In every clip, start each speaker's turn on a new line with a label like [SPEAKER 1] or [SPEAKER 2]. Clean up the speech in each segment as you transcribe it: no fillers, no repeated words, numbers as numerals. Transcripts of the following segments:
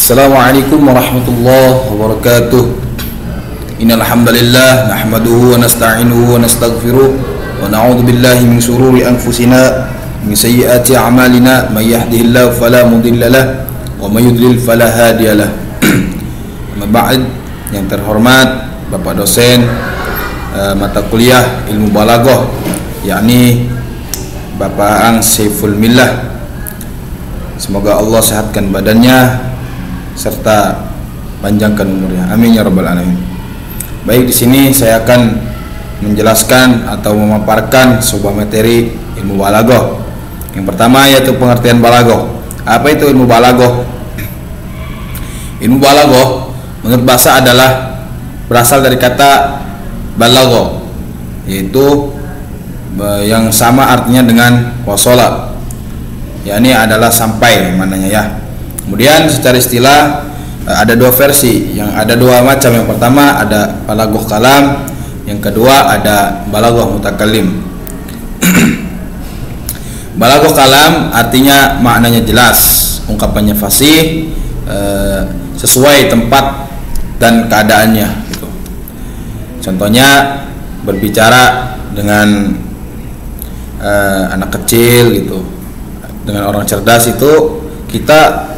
[SPEAKER 1] Assalamualaikum warahmatullahi wabarakatuh. Innal hamdalillah nahmaduhu wa nasta'inuhu wa nastaghfiruh wa na'udzu billahi min shururi anfusina min sayyiati a'malina may yahdihillahu fala mudilla lahu wa may yudlil fala hadiyalah. Amma ba'd, yang terhormat Bapak dosen mata kuliah ilmu balaghah, yakni Bapak Ang Saiful Millah. Semoga Allah sehatkan badannya serta panjangkan umurnya. Amin ya rabbal alamin. Baik, di sini saya akan menjelaskan atau memaparkan sebuah materi ilmu balaghah. Yang pertama yaitu pengertian balaghah. Apa itu ilmu balaghah? Ilmu balaghah menurut bahasa adalah berasal dari kata balagha, yaitu yang sama artinya dengan wasala, yakni adalah sampai maknanya ya. Kemudian secara istilah ada dua versi, yang ada dua macam. Yang pertama ada balaghah kalam, yang kedua ada balaghah mutakallim. Balaghah kalam artinya maknanya jelas, ungkapannya fasih, sesuai tempat dan keadaannya gitu. Contohnya berbicara dengan anak kecil gitu, dengan orang cerdas itu kita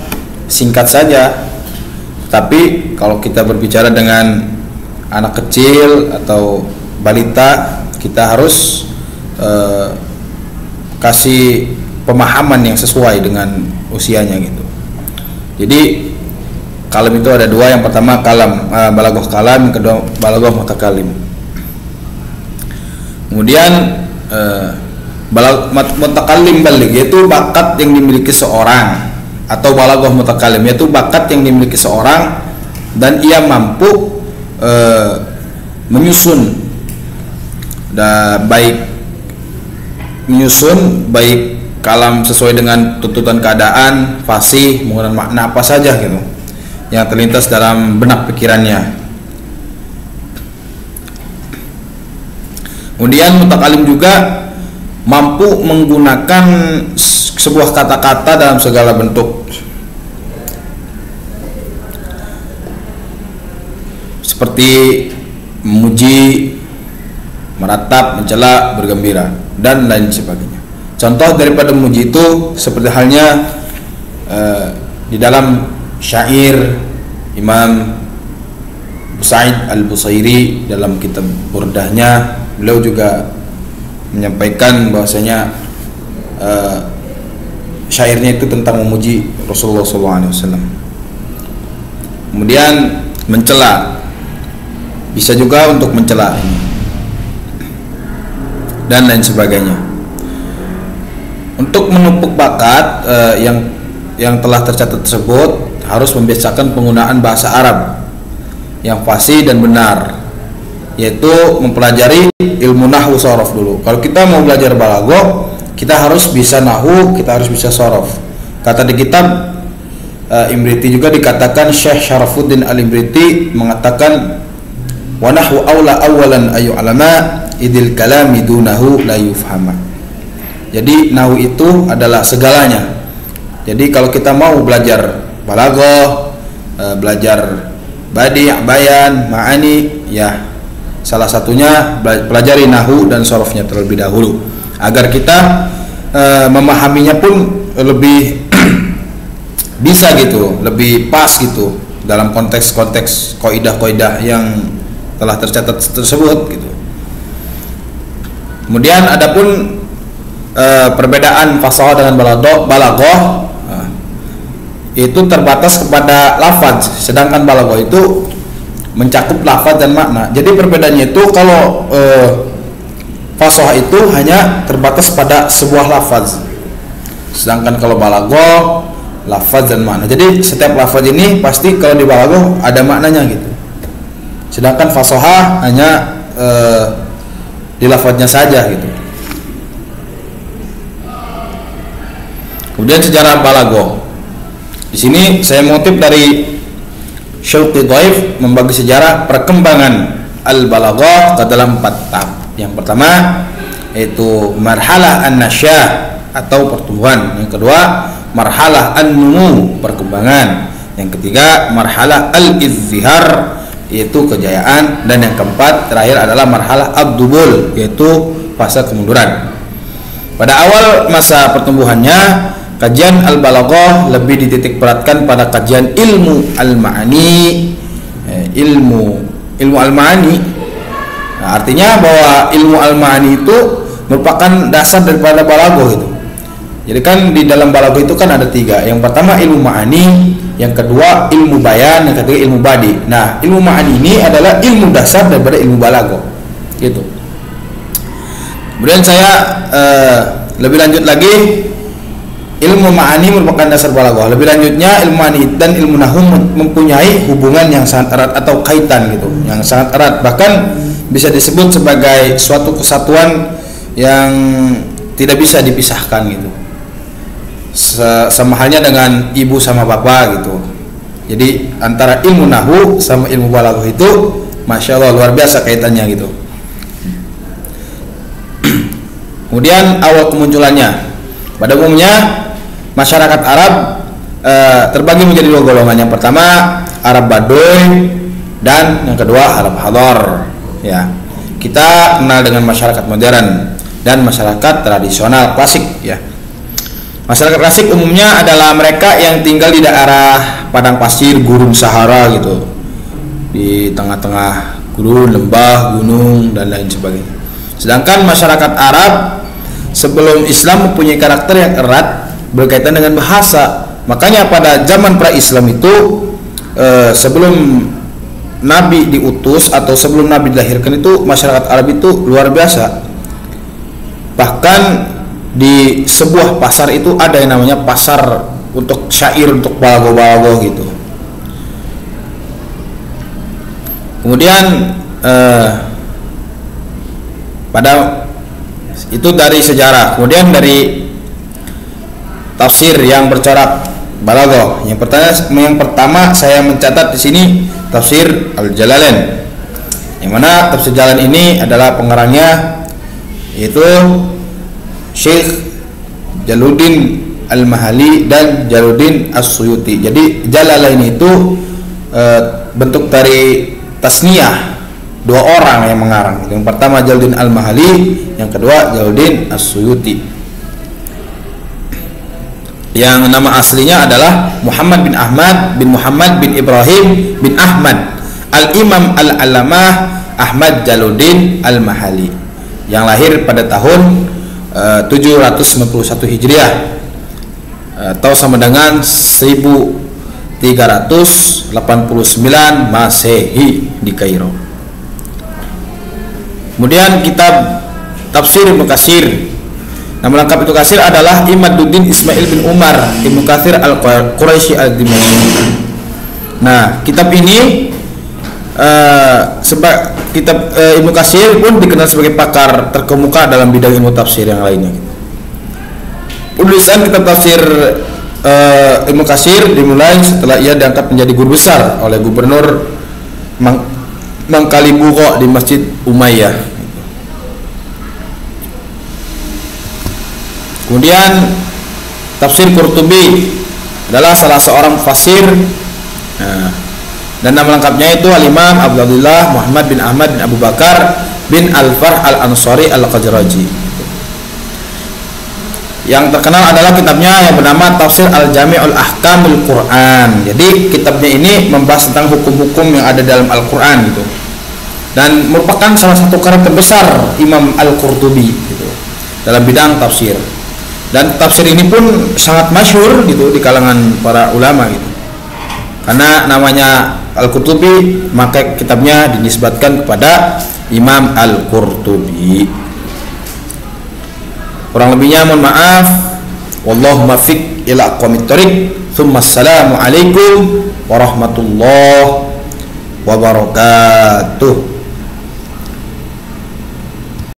[SPEAKER 1] singkat saja. Tapi kalau kita berbicara dengan anak kecil atau balita, kita harus kasih pemahaman yang sesuai dengan usianya gitu. Jadi kalam itu ada dua. Yang pertama kalam, balaghah kalam, yang kedua balaghah mutakallim. Kemudian mutakallim baligh yaitu bakat yang dimiliki seorang, atau balaghah mutakallim yaitu bakat yang dimiliki seorang dan ia mampu menyusun baik kalam sesuai dengan tuntutan keadaan, fasih, menggunakan makna apa saja gitu yang terlintas dalam benak pikirannya. Kemudian mutakallim juga mampu menggunakan sebuah kata-kata dalam segala bentuk, seperti memuji, meratap, mencela, bergembira, dan lain sebagainya. Contoh daripada memuji itu seperti halnya di dalam syair Imam Sa'id Al-Busairi dalam kitab Burdahnya, beliau juga menyampaikan bahwasanya syairnya itu tentang memuji Rasulullah SAW. Kemudian mencela, bisa juga untuk mencela dan lain sebagainya. Untuk menupuk bakat yang telah tercatat tersebut, harus membiasakan penggunaan bahasa Arab yang fasih dan benar, yaitu mempelajari ilmu nahwu sorof dulu. Kalau kita mau belajar balaghah, kita harus bisa nahwu, kita harus bisa sorof. Kata di kitab Imriti juga dikatakan, Syekh Syarafuddin Al-Imriti mengatakan, wa nahwu aula awalan ayu alama idil kalami dunahu la yufhama. Jadi nahwu itu adalah segalanya. Jadi kalau kita mau belajar balaghah, belajar badi', bayan, ma'ani, ya salah satunya pelajari nahwu dan sorofnya terlebih dahulu, agar kita memahaminya pun lebih bisa gitu, lebih pas gitu dalam konteks-konteks kaidah-kaidah yang telah tercatat tersebut gitu. Kemudian adapun perbedaan fasahah dengan balaghah itu terbatas kepada lafaz, sedangkan balaghah itu mencakup lafaz dan makna. Jadi perbedaannya itu kalau fasahah itu hanya terbatas pada sebuah lafaz, sedangkan kalau balaghah lafaz dan makna. Jadi setiap lafaz ini pasti kalau di balaghah ada maknanya gitu, sedangkan fasahah hanya di lafaznya saja gitu. Kemudian sejarah balaghah. Di sini saya mengutip dari Syauqi Dhaif membagi sejarah perkembangan al-balaghah ke dalam 4 tahap. Yang pertama yaitu marhalah an-nasyah atau pertumbuhan. Yang kedua marhalah an-numu, perkembangan. Yang ketiga marhalah al-izhar, yaitu kejayaan, dan yang keempat terakhir adalah marhalah ad-dubul, yaitu fase kemunduran. Pada awal masa pertumbuhannya, kajian al-balaghah lebih dititik beratkan pada kajian ilmu al-ma'ani, ilmu al-ma'ani. Nah, artinya bahwa ilmu al-ma'ani itu merupakan dasar daripada balaghah itu. Jadi kan di dalam balaghah itu kan ada 3. Yang pertama ilmu ma'ani, yang kedua ilmu bayan, yang ketiga ilmu badi. Nah, ilmu ma'ani ini adalah ilmu dasar daripada ilmu balaghah. Gitu. Kemudian saya lebih lanjut lagi, ilmu ma'ani merupakan dasar balaghah. Lebih lanjutnya ilmu ma'ani dan ilmu nahwu mempunyai hubungan yang sangat erat atau kaitan gitu, yang sangat erat. Bahkan bisa disebut sebagai suatu kesatuan yang tidak bisa dipisahkan gitu. Sama halnya dengan ibu sama bapak gitu. Jadi antara ilmu nahwu sama ilmu balaghah itu masya Allah luar biasa kaitannya gitu. Kemudian awal kemunculannya, pada umumnya masyarakat Arab terbagi menjadi 2 golongan. Yang pertama Arab Baduy dan yang kedua Arab Hadar. Ya, kita kenal dengan masyarakat modern dan masyarakat tradisional klasik. Ya, masyarakat klasik umumnya adalah mereka yang tinggal di daerah padang pasir, gurun Sahara gitu, di tengah-tengah gurun, lembah, gunung dan lain sebagainya. Sedangkan masyarakat Arab sebelum Islam mempunyai karakter yang erat berkaitan dengan bahasa. Makanya pada zaman pra-Islam itu sebelum Nabi diutus atau sebelum Nabi dilahirkan itu masyarakat Arab itu luar biasa. Bahkan di sebuah pasar itu ada yang namanya pasar untuk syair, untuk balaghah gitu. Kemudian pada itu dari sejarah. Kemudian dari tafsir yang bercorak balaghah. Yang pertama saya mencatat di sini tafsir Al-Jalalain, yang mana tafsir Jalalain ini adalah pengarangnya yaitu Syekh Jalaluddin Al-Mahali dan Jalaluddin As-Suyuti. Jadi Jalalain itu bentuk dari tasniyah, 2 orang yang mengarang. Yang pertama Jalaluddin Al-Mahali, yang kedua Jalaluddin As-Suyuti. Yang nama aslinya adalah Muhammad bin Ahmad bin Muhammad bin Ibrahim bin Ahmad Al-Imam Al-Alamah Ahmad Jalaluddin Al-Mahali, yang lahir pada tahun 791 Hijriah atau sama dengan 1389 Masehi di Kairo. Kemudian kitab tafsir Ibnu Katsir. Nama lengkap Ibnu Katsir adalah Imaduddin Ismail bin Umar Ibnu Katsir Al-Quraisy Al-Dimashqi. Nah, kitab ini kitab Ibnu Katsir pun dikenal sebagai pakar terkemuka dalam bidang ilmu tafsir yang lainnya. Penulisan kitab tafsir Ibnu Katsir dimulai setelah ia diangkat menjadi guru besar oleh gubernur Mangkalibugho di Masjid Umayyah. Kemudian tafsir Qurtubi adalah salah seorang fasir, dan nama lengkapnya itu Al-Imam Abdullah Muhammad bin Ahmad bin Abu Bakar bin Al-Farh Al-Ansari Al-Khazraji. Yang terkenal adalah kitabnya yang bernama Tafsir Al-Jami'ul Ahkamul Quran. Jadi kitabnya ini membahas tentang hukum-hukum yang ada dalam Al-Quran gitu, dan merupakan salah satu karakter besar Imam Al-Qurtubi gitu dalam bidang tafsir. Dan tafsir ini pun sangat masyhur gitu di kalangan para ulama gitu. Karena namanya Al-Qurtubi, maka kitabnya dinisbatkan kepada Imam Al-Qurtubi. Kurang lebihnya mohon maaf. Wallahu muwaffiq ila aqwamit thoriq. Assalamu alaikum warahmatullahi wabarakatuh.